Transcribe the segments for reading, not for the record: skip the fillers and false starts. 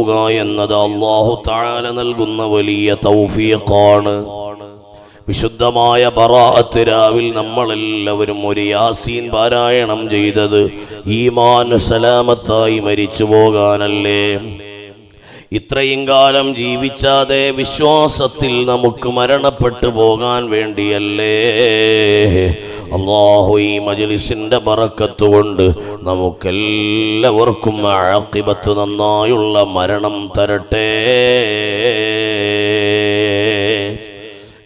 പോവുക എന്നത് അല്ലാഹു തആല നൽകുന്ന വലിയ തൗഫീഖാണ്. വിശുദ്ധമായ ബറാഅത്ത് രാവിൽ നമ്മളെല്ലാവരും ഒരു യാസീൻ പാരായണം ചെയ്തത് ഈമാൻ സലാമത്തായി മരിച്ചു പോകാനല്ലേ? ഇത്രയും കാലം ജീവിച്ചാതെ വിശ്വാസത്തിൽ നമുക്ക് മരണപ്പെട്ടു പോകാൻ വേണ്ടിയല്ലേ? അല്ലാഹു ഈ മജ്ലിസിന്റെ ബറക്കത്ത് കൊണ്ട് നമുക്കെല്ലാവർക്കും ആഖിബത്ത് നന്നായുള്ള മരണം തരട്ടെ.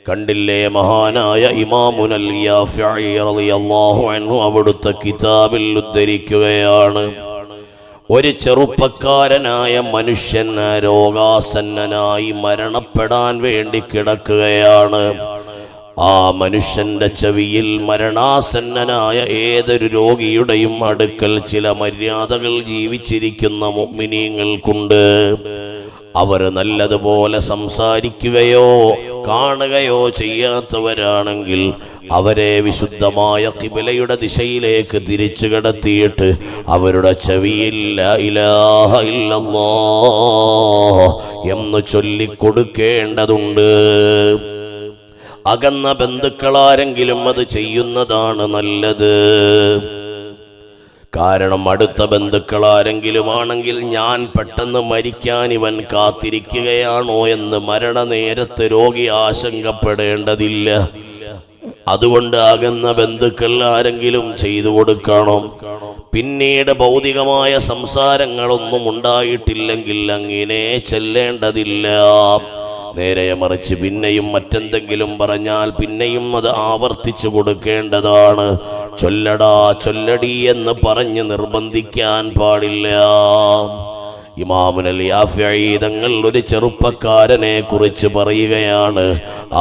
കണ്ടില്ലേ, മഹാനായ ഇമാമുൽ യാഫിഈ റളിയല്ലാഹു അൻഹു അവിടുത്തെ കിതാബിൽ ഉദ്ധരിക്കുകയാണ്, ഒരു ചെറുപ്പക്കാരനായ മനുഷ്യൻ രോഗാസന്നനായി മരണപ്പെടാൻ വേണ്ടി കിടക്കുകയാണ്. ആ മനുഷ്യന്റെ ചെവിയിൽ മരണാസന്നനായ ഏതൊരു രോഗിയുടെയും അടുക്കൽ ചില മര്യാദകൾ ജീവിച്ചിരിക്കുന്ന മുഅ്മിനീങ്ങൾക്കുണ്ട്. അവർ നല്ലതുപോലെ സംസാരിക്കുകയോ കാണുകയോ ചെയ്യാത്തവരാണെങ്കിൽ അവരെ വിശുദ്ധമായ ഖിബലയുടെ ദിശയിലേക്ക് തിരിച്ചു കടത്തിയിട്ട് അവരുടെ ചെവിയിൽ ലാ ഇലാഹ ഇല്ലല്ലാഹ് എന്ന് ചൊല്ലിക്കൊടുക്കേണ്ടതുണ്ട്. അകന്ന ബന്ധുക്കളാരെങ്കിലും അത് ചെയ്യുന്നതാണ് നല്ലത്. കാരണം അടുത്ത ബന്ധുക്കളാരെങ്കിലും ആണെങ്കിൽ ഞാൻ പെട്ടെന്ന് മരിക്കാൻ ഇവൻ കാത്തിരിക്കുകയാണോ എന്ന് മരണനേരത്ത് രോഗി ആശങ്കപ്പെടേണ്ടതില്ല. അതുകൊണ്ട് അകന്ന ബന്ധുക്കൾ ആരെങ്കിലും ചെയ്തു കൊടുക്കണം. പിന്നീട് ഭൗതികമായ സംസാരങ്ങളൊന്നും ഉണ്ടായിട്ടില്ലെങ്കിൽ അങ്ങനെ ചെല്ലേണ്ടതില്ല. നേരെ മറിച്ച് പിന്നെയും മറ്റെന്തെങ്കിലും പറഞ്ഞാൽ പിന്നെയും അത് ആവർത്തിച്ചു കൊടുക്കേണ്ടതാണ്. ചൊല്ലടാ ചൊല്ലടി എന്ന് പറഞ്ഞ് നിർബന്ധിക്കാൻ പാടില്ല. ഇമാമുൽ യാഫിഈ തങ്ങൾ ഒരു ചെറുപ്പക്കാരനെ കുറിച്ച് പറയുകയാണ്,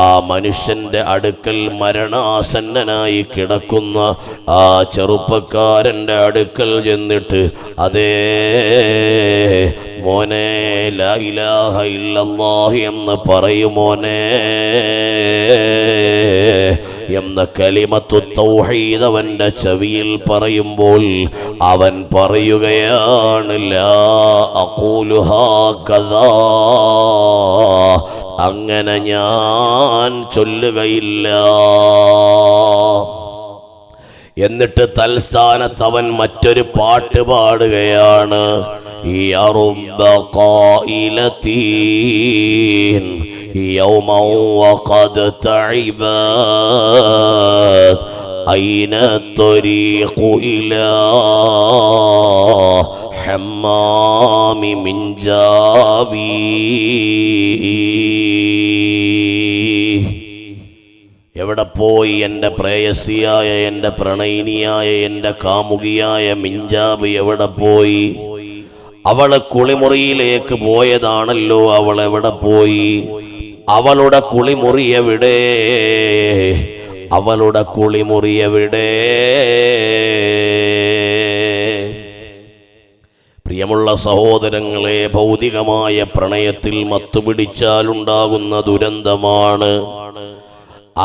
ആ മനുഷ്യന്റെ അടുക്കൽ മരണാസന്നനായി കിടക്കുന്ന ആ ചെറുപ്പക്കാരന്റെ അടുക്കൽ ചെന്നിട്ട്, അതേ മോനെ ലാ ഇലാഹ ഇല്ലല്ലാഹ് എന്ന് പറയുമോനെ എന്ന കലിമത്തു തൗഹീദ് അവന്റെ ചെവിയിൽ പറയുമ്പോൾ അവൻ പറയുകയാണ്, ലാ അഖൂലു ഹാകദാ, അങ്ങനെ ഞാൻ ചൊല്ലുകയില്ല. എന്നിട്ട് തൽസ്ഥാനത്ത് അവൻ മറ്റൊരു പാട്ട് പാടുകയാണ്, യാ റബ്ബ ഖായിലതീൻ യൗമ വഖദ് തഇബത് അയ്ന ത്വരീഖു ഇലാ ഹമ്മാമി മിൻ ജാബി. എവിടെ പോയി എൻ്റെ പ്രേയസിയായ, എൻ്റെ പ്രണയിനിയായ, എൻ്റെ കാമുകിയായ മിഞ്ചാബ് എവിടെ പോയി? അവള് കുളിമുറിയിലേക്ക് പോയതാണല്ലോ, അവൾ എവിടെ പോയി? അവളുടെ കുളിമുറി എവിടെ? അവളുടെ കുളിമുറി എവിടെ? പ്രിയമുള്ള സഹോദരങ്ങളെ, ഭൗതികമായ പ്രണയത്തിൽ മത്തുപിടിച്ചാലുണ്ടാകുന്ന ദുരന്തമാണ്.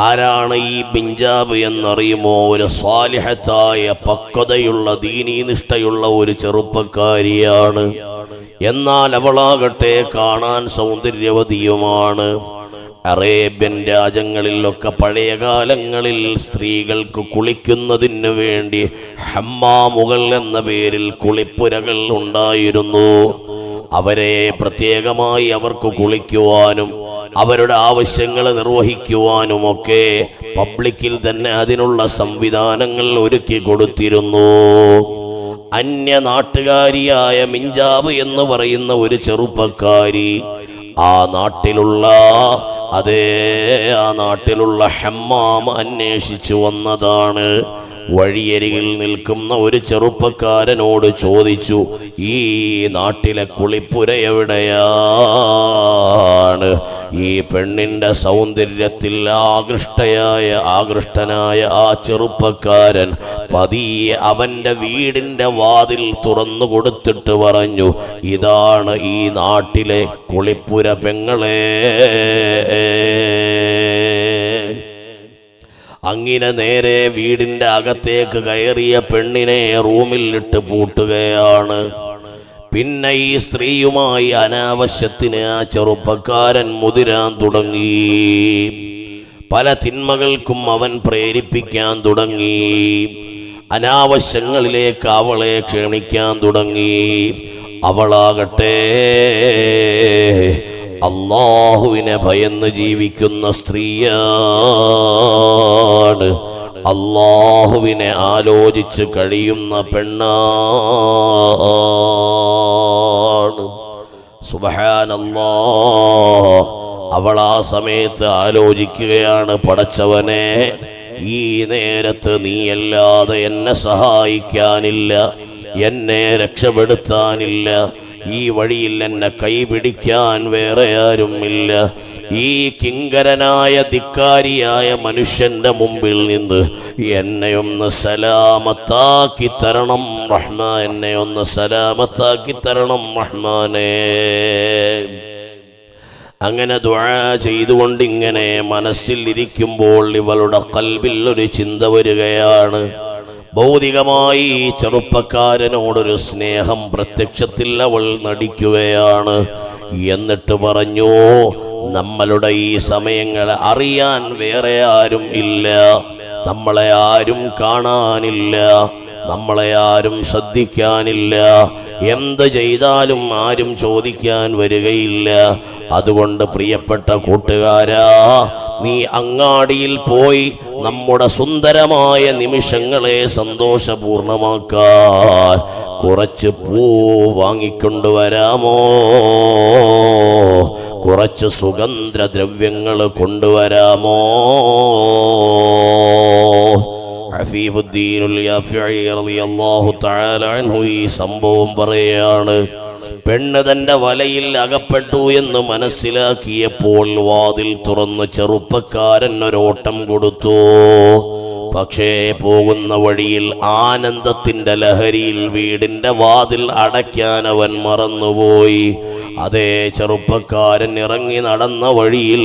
ആരാണ് ഈ ബിഞ്ചാബ് എന്നറിയുമോ? ഒരു സ്വാലിഹത്തായ പക്വതയുള്ള ദീനീനിഷ്ഠയുള്ള ഒരു ചെറുപ്പക്കാരിയാണ്. എന്നാൽ അവളാകട്ടെ കാണാൻ സൗന്ദര്യവതിയുമാണ്. അറേബ്യൻ രാജ്യങ്ങളിലൊക്കെ പഴയ കാലങ്ങളിൽ സ്ത്രീകൾക്ക് കുളിക്കുന്നതിന് വേണ്ടി ഹമ്മാമുകൾ എന്ന പേരിൽ കുളിപ്പുരകൾ ഉണ്ടായിരുന്നു. അവരെ പ്രത്യേകമായി അവർക്ക് കുളിക്കുവാനും അവരുടെ ആവശ്യങ്ങൾ നിർവഹിക്കുവാനുമൊക്കെ പബ്ലിക്കിൽ തന്നെ അതിനുള്ള സംവിധാനങ്ങൾ ഒരുക്കി കൊടുത്തിരുന്നു. അന്യ നാട്ടുകാരിയായ മിഞ്ചാബ് എന്ന് പറയുന്ന ഒരു ചെറുപ്പക്കാരി ആ നാട്ടിലുള്ള ഹമ്മാം അന്വേഷിച്ചു വന്നതാണ്. വഴിയരികിൽ നിൽക്കുന്ന ഒരു ചെറുപ്പക്കാരനോട് ചോദിച്ചു, ഈ നാട്ടിലെ കുളിപ്പുര എവിടെയാണ്? ഈ പെണ്ണിന്റെ സൗന്ദര്യത്തിൽ ആകൃഷ്ടനായ ആ ചെറുപ്പക്കാരൻ പതിയെ അവന്റെ വീടിന്റെ വാതിൽ തുറന്നു കൊടുത്തിട്ട് പറഞ്ഞു, ഇതാണ് ഈ നാട്ടിലെ കുളിപ്പുര പെങ്ങളെ. അങ്ങനെ നേരെ വീടിന്റെ അകത്തേക്ക് കയറിയ പെണ്ണിനെ റൂമിൽ ഇട്ട് പൂട്ടുകയാണ്. പിന്നെ ഈ സ്ത്രീയുമായി അനാവശ്യത്തിന് ആ ചെറുപ്പക്കാരൻ മുതിരാൻ തുടങ്ങി. പല തിന്മകൾക്കും അവൻ പ്രേരിപ്പിക്കാൻ തുടങ്ങി. അനാവശ്യങ്ങളിലേക്ക് അവളെ ക്ഷണിക്കാൻ തുടങ്ങി. അവളാകട്ടെ അല്ലാഹുവിനെ ഭയന്ന് ജീവിക്കുന്ന സ്ത്രീയാണ്. അല്ലാഹുവിനെ ആലോചിച്ച് കഴിയുന്ന പെണ്ണാണ്. സുബ്ഹാനല്ലാഹ്. അവൾ ആ സമയത്ത് ആലോചിക്കുകയാണ്, പടച്ചവനെ, ഈ നേരത്ത് നീയല്ലാതെ എന്നെ സഹായിക്കാനില്ല, എന്നെ രക്ഷപ്പെടുത്താനില്ല, ഈ വഴിയിൽ എന്നെ കൈപിടിക്കാൻ വേറെ ആരുമില്ല. ഈ കിങ്കരനായ ധിക്കാരിയായ മനുഷ്യന്റെ മുമ്പിൽ നിന്ന് എന്നെ ഒന്ന് സലാമത്താക്കി തരണം റഹ്മാൻ, എന്നെ ഒന്ന് സലാമത്താക്കി തരണം റഹ്മാനേ. അങ്ങനെ ദുആ ചെയ്തുകൊണ്ട് ഇങ്ങനെ മനസ്സിൽ ഇരിക്കുമ്പോൾ ഇവളുടെ ഖൽബിൽ ഒരു ചിന്ത വരികയാണ്. ഭൗതികമായി ചെറുപ്പക്കാരനോടൊരു സ്നേഹം പ്രത്യക്ഷത്തിൽ അവൾ നടിക്കുകയാണ്. എന്നിട്ട് പറഞ്ഞു, നമ്മളുടെ ഈ സമയങ്ങൾ അറിയാൻ വേറെ ആരും ഇല്ല, നമ്മളെ ആരും കാണാനില്ല, നമ്മളെ ആരും ശ്രദ്ധിക്കാനില്ല, എന്ത് ചെയ്താലും ആരും ചോദിക്കാൻ വരികയില്ല. അതുകൊണ്ട് പ്രിയപ്പെട്ട കൂട്ടുകാരാ, നീ അങ്ങാടിയിൽ പോയി നമ്മുടെ സുന്ദരമായ നിമിഷങ്ങളെ സന്തോഷപൂർണമാക്കാൻ കുറച്ച് പൂ വാങ്ങിക്കൊണ്ടുവരാമോ? കുറച്ച് സുഗന്ധദ്രവ്യങ്ങൾ കൊണ്ടുവരാമോ? അഫീഫുദ്ദീനുൽ യാഫിഈ റളിയല്ലാഹു തആല അൻഹു ഈ സംഭവം പറയാണ്. പെണ്ണ് തന്റെ വലയിൽ അകപ്പെട്ടു എന്ന് മനസ്സിലാക്കിയപ്പോൾ വാതിൽ തുറന്ന് ചെറുപ്പക്കാരൻ ഒരോട്ടം കൊടുത്തു. പക്ഷേ പോകുന്ന വഴിയിൽ ആനന്ദത്തിന്റെ ലഹരിയിൽ വീടിന്റെ വാതിൽ അടയ്ക്കാൻ അവൻ മറന്നുപോയി. അതേ ചെറുപ്പക്കാരൻ ഇറങ്ങി നടന്ന വഴിയിൽ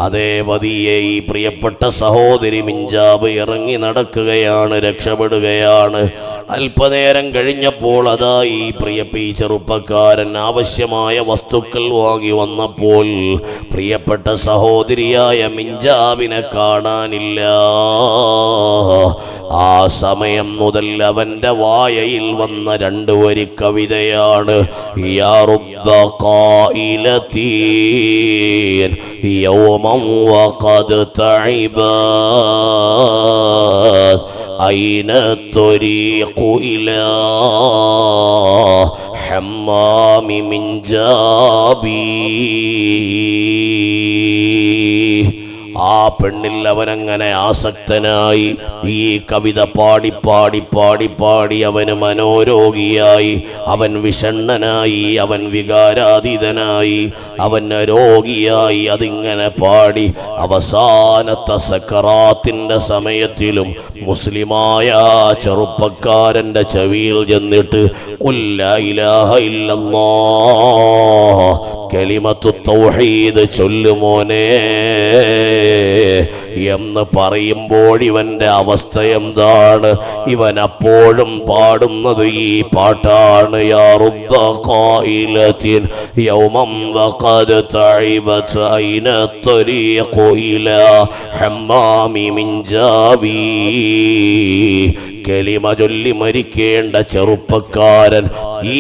അതേ പതിയെ ഈ പ്രിയപ്പെട്ട സഹോദരി മിഞ്ചാബ് ഇറങ്ങി നടക്കുകയാണ്, രക്ഷപ്പെടുകയാണ്. അല്പനേരം കഴിഞ്ഞപ്പോൾ അതാ ഈ ചെറുപ്പക്കാരൻ ആവശ്യമായ വസ്തുക്കൾ വാങ്ങി വന്നപ്പോൾ പ്രിയപ്പെട്ട സഹോദരിയായ മിഞ്ചാബിനെ കാണാനില്ല. ആ സമയം മുതൽ അവന്റെ വായയിൽ വന്ന 2 വരി കവിതയാണ്. യാ റബ്ബ ഖായിലതീൻ യൗമൻ വഖദ് തഇബത് അയ്ന ത്വരീഖു ഇലാ ഹമ്മാമി മിൻജാബി. ആ പെണ്ണിൽ അവനങ്ങനെ ആസക്തനായി ഈ കവിത പാടി പാടി പാടി പാടി അവന് മനോരോഗിയായി, അവൻ വിഷണ്ണനായി, അവൻ വികാരാതീതനായി, അവൻ രോഗിയായി. അതിങ്ങനെ പാടി അവസാനത്തെ സക്കറാത്തിന്റെ സമയത്തിലും മുസ്ലിമായ ചെറുപ്പക്കാരന്റെ ചെവിയിൽ ചെന്നിട്ട് ഖുൽ ലാ ഇലാഹ ഇല്ലല്ലാഹ് കലിമത്തു തൗഹീദ് ചൊല്ലുമോനെ എന്ന് പറയുമ്പോൾ ഇവന്റെ അവസ്ഥ എന്താണ്? ഇവൻ അപ്പോഴും പാടുന്നത് ഈ പാട്ടാണ്. യാ റബ്ബ ഖായിലത്തിൻ യൗമൻ വഖദ് തഇബത് അയ്ന ത്വരീഖു ഇലാ ഹമ്മാമി മിൻജാബി. കലിമ ചൊല്ലി മരിക്കേണ്ട ചെറുപ്പക്കാരൻ ഈ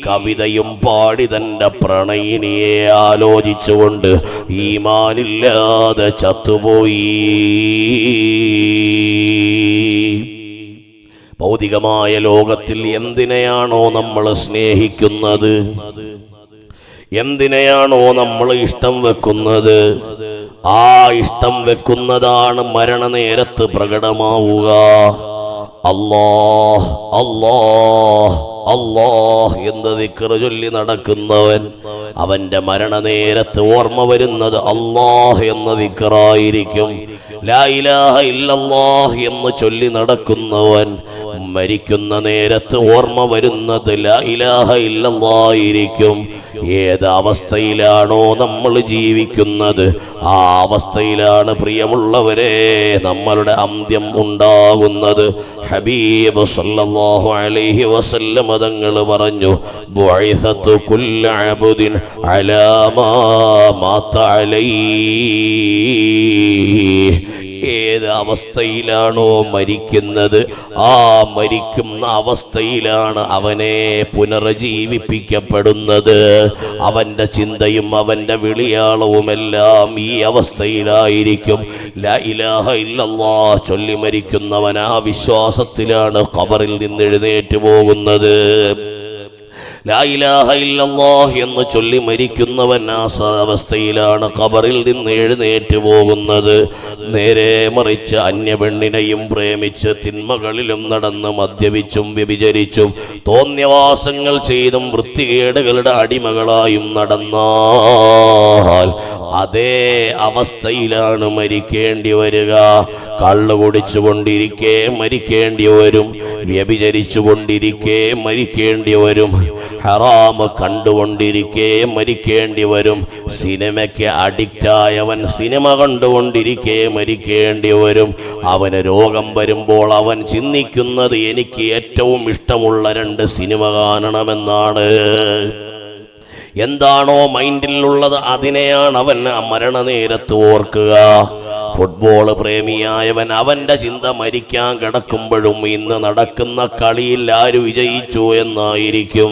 കവിതയും പാടി തന്റെ പ്രണയിനിയെ ആലോചിച്ചുകൊണ്ട് ഈമാനില്ലാതെ ചത്തുപോയി. ഭൗതികമായ ലോകത്തിൽ എന്തിനെയാണോ നമ്മൾ സ്നേഹിക്കുന്നത്, എന്തിനെയാണോ നമ്മൾ ഇഷ്ടം വെക്കുന്നത്, ആ ഇഷ്ടം വെക്കുന്നതാണ് മരണനേരത്ത് പ്രകടമാവുക. അല്ലാഹ് അല്ലാഹ് അല്ലാഹ് എന്ന് ദിക്ർ ചൊല്ലി നടക്കുന്നവൻ അവന്റെ മരണനേരത്ത് ഓർമ്മ വരുന്നത് അല്ലാഹ് എന്ന ദിക്റായിരിക്കും. ലാ ഇലാഹ ഇല്ലല്ലാഹ് എന്ന് ചൊല്ലി നടക്കുന്നവൻ മരിക്കുന്ന നേരത്ത് ഓർമ്മ വരുന്നത് ലാ ഇലാഹ ഇല്ലല്ലാഹ് ആയിരിക്കും. ഏത് അവസ്ഥയിലാണോ നമ്മൾ ജീവിക്കുന്നത് ആ അവസ്ഥയിലാണ് പ്രിയമുള്ളവരെ നമ്മളുടെ അന്ത്യം ഉണ്ടാകുന്നത്. ഹബീബ് സല്ലല്ലാഹു അലൈഹി വസല്ലം തങ്ങൾ പറഞ്ഞു, ബുഇസതു കുല്ലു അബ്ദിൻ അലാ മാ മാത അലൈഹി. ഏത് അവസ്ഥയിലാണോ മരിക്കുന്നത് ആ മരിക്കുന്ന അവസ്ഥയിലാണ് അവനെ പുനർജീവിപ്പിക്കപ്പെടുന്നത്. അവൻ്റെ ചിന്തയും അവൻ്റെ വിളിയാളവുമെല്ലാം ഈ അവസ്ഥയിലായിരിക്കും. ലാ ഇലാഹ ഇല്ലല്ലാഹ് ചൊല്ലി മരിക്കുന്നവൻ ആ വിശ്വാസത്തിലാണ് ഖബറിൽ നിന്ന് എഴുന്നേറ്റ് പോകുന്നത്. ലാ ഇലാഹ ഇല്ലല്ലാഹ് എന്ന് ചൊല്ലി മരിക്കുന്നവൻ ആ അവസ്ഥയിലാണ് ഖബറിൽ നിന്ന് എഴുന്നേറ്റ് പോകുന്നത്. നേരെ മറിച്ച് അന്യപെണ്ണിനെയും പ്രേമിച്ച് തിന്മകളിലും നടന്ന് മദ്യപിച്ചും വ്യഭിചരിച്ചും തോന്നിയവാസങ്ങൾ ചെയ്തും വൃത്തികേടുകളുടെ അടിമകളായും നടന്നാൽ അതേ അവസ്ഥയിലാണ് മരിക്കേണ്ടി വരിക. കള്ളു കുടിച്ചുകൊണ്ടിരിക്കെ മരിക്കേണ്ടി വരും, വ്യഭിചരിച്ചുകൊണ്ടിരിക്കെ മരിക്കേണ്ടി വരും, ഹറാമ് കണ്ടുകൊണ്ടിരിക്കെ മരിക്കേണ്ടി വരും, സിനിമയ്ക്ക് അഡിക്റ്റായവൻ സിനിമ കണ്ടുകൊണ്ടിരിക്കെ മരിക്കേണ്ടി വരും. അവന് രോഗം വരുമ്പോൾ അവൻ ചിന്തിക്കുന്നത് എനിക്ക് ഏറ്റവും ഇഷ്ടമുള്ള 2 സിനിമ കാണണമെന്നാണ്. എന്താണോ മൈൻഡിലുള്ളത് അതിനെയാണ് അവൻ മരണനേരത്ത് ഓർക്കുക. ഫുട്ബോൾ പ്രേമിയായവൻ അവൻ്റെ ചിന്ത മരിക്കാൻ കിടക്കുമ്പോഴും ഇന്ന് നടക്കുന്ന കളിയിൽ ആര് വിജയിച്ചു എന്നായിരിക്കും.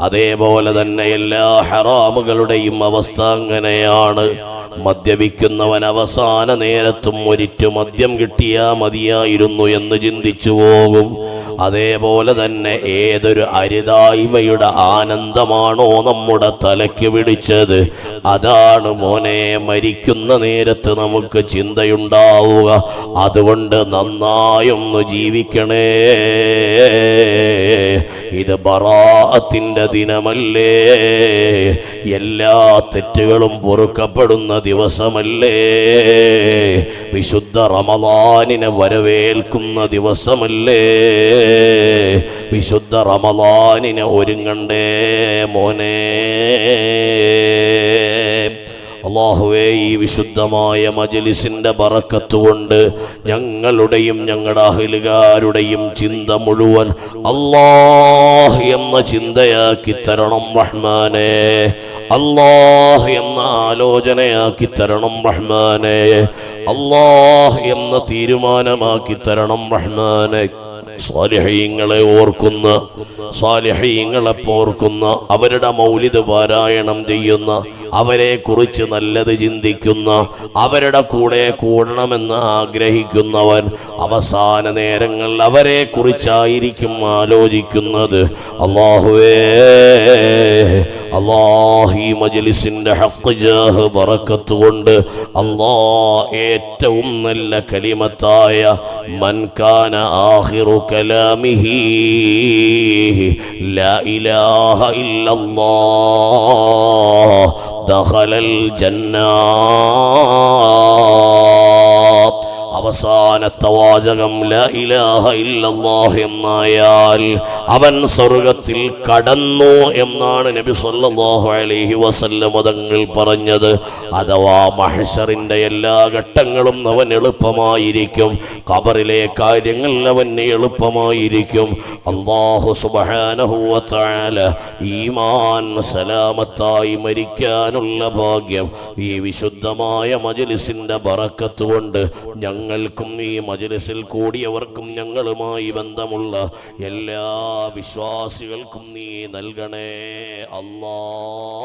അതേപോലെ തന്നെ എല്ലാ ഹറാമുകളുടെയും അവസ്ഥ അങ്ങനെയാണ്. മദ്യപിക്കുന്നവൻ അവസാന നേരത്തും ഒരിറ്റു മദ്യം കിട്ടിയാ മതിയായിരുന്നു എന്ന് ചിന്തിച്ചു പോകും. അതേപോലെ തന്നെ ഏതൊരു അരുതായ്മയുടെ ആനന്ദമാണോ നമ്മുടെ തലയ്ക്ക് പിടിച്ചത് അതാണ് മോനെ മരിക്കുന്ന നേരത്ത് നമുക്ക് ചിന്തയുണ്ടാവുക. അതുകൊണ്ട് നന്നായൊന്ന് ജീവിക്കണേ. ഇത് ബറാഅത്തിന്റെ ദിനമല്ലേ, എല്ലാ തെറ്റുകളും പൊറുക്കപ്പെടുന്ന ദിവസമല്ലേ, വിശുദ്ധ റമളാനിനെ വരവേൽക്കുന്ന ദിവസമല്ലേ, വിശുദ്ധ റമളാനിനെ ഒരുങ്ങണ്ടേ മോനെ. അല്ലാഹുവേ, ഈ വിശുദ്ധമായ മജ്ലിസിന്റെ ബറക്കത്ത് കൊണ്ട് ഞങ്ങളുടെയും ഞങ്ങളുടെ അഹ്ലുകാരുടെയും ചിന്ത മുഴുവൻ അല്ലാഹ് എന്ന ചിന്തയാക്കി തരണം റഹ്മാനേ. അല്ലാഹ് എന്ന ആലോചനയാക്കി തരണം റഹ്മാനേ. അല്ലാഹ് എന്ന തീരുമാനമാക്കി തരണം റഹ്മാനേ. സ്വാലിഹീങ്ങളെ ഓർക്കുന്ന, സ്വാലിഹീങ്ങളെ ഓർക്കുന്ന, അവരുടെ മൗലിദ് പാരായണം ചെയ്യുന്ന, അവരെ കുറിച്ച് നല്ലത് ചിന്തിക്കുന്ന, അവരുടെ കൂടെ കൂടണമെന്ന് ആഗ്രഹിക്കുന്നവൻ അവസാന നേരങ്ങൾ അവരെ കുറിച്ചായിരിക്കും ആലോചിക്കുന്നത്. അല്ലാഹുവേ, അല്ലാഹ് ഈ മജ്ലിസിന്റെ ഹഖ് ജാഹ് ബറക്കത്ത് കൊണ്ട് അല്ലാഹ് ഏറ്റവും നല്ല കലിമത്തായ മൻ കാന ആഖിറു കലാമിഹി ലാ ഇലാഹ ഇല്ലല്ലാഹ് ദഖലൽ ജന്നാ. അവസാനത്തെ വാചകം ലാ ഇലാഹ ഇല്ലല്ലാഹ് എന്നായാൽ അവൻ സ്വർഗത്തിൽ കടന്നു എന്നാണ് നബി സല്ലല്ലാഹു അലൈഹി വസല്ലം തങ്ങൾ പറഞ്ഞത്. അഥവാ മഹ്ശറിന്റെ എല്ലാ ഘട്ടങ്ങളും അവൻ എളുപ്പമായിരിക്കും, ഖബറിലെ കാര്യങ്ങൾ അവന് എളുപ്പമായിരിക്കും. അല്ലാഹു സുബ്ഹാനഹു വ തആല ഈമാൻ സലാമത്തായി മരിക്കാനുള്ള ഭാഗ്യം ഈ വിശുദ്ധമായ മജ്ലിസിന്റെ ബറക്കത്ത് കൊണ്ട് ഞങ്ങൾക്കും ഈ മജ്ലിസിൽ കൂടിയവർക്കും ഞങ്ങളുമായി ബന്ധമുള്ള എല്ലാ വിശ്വാസികൾക്കും നീ നൽകണേ അല്ലാഹ്.